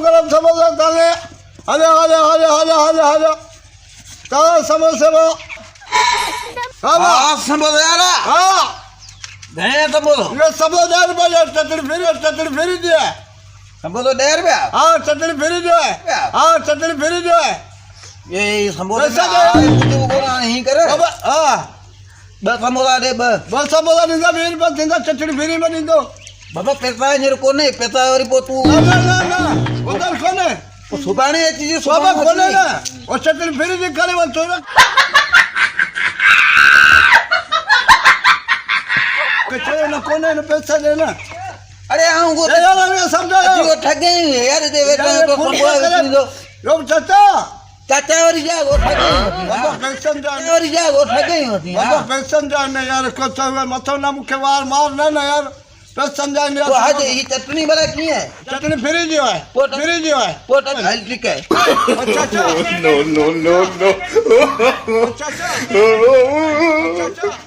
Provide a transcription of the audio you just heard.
गरम समोसा ताले हले हले हले हले हले हले ताले समोसे वो हाँ समोसा यार हाँ नहीं समोसा ये समोसा रुपये चटनी फेरी दिया समोसा डेढ़ रुपया हाँ चटनी फेरी जो है हाँ चटनी फेरी जो है ये समोसा पैसा को नहीं करे हाँ बस समोसा दे बस समोसा निंदा मेरी बस निंदा चटनी फेरी में निंदो बाबा पैसा है मेरे को नहीं पैसा और वो तू ना उधर खोने वो सुबाने ये चीज़ बाबा खोने ना और चटनी फेरी दिख करे बस तो ना चले ना कोने ना पैसा देना अरे हम को यार समझो वो ठगे यार दे बेटा तो समोसा दो यो चाचा चाचा और जा वो ठगे बाबा पेंशन जान और जा वो ठगे होती बाबा पेंशन जान यार कुछ मथो ना मुखे वार मार ना यार पेंशन जान तो आज ये चटनी वाला की है चटनी फ्री जो है फ्री जो है पोटा हल ठीक है चाचा no. चाचा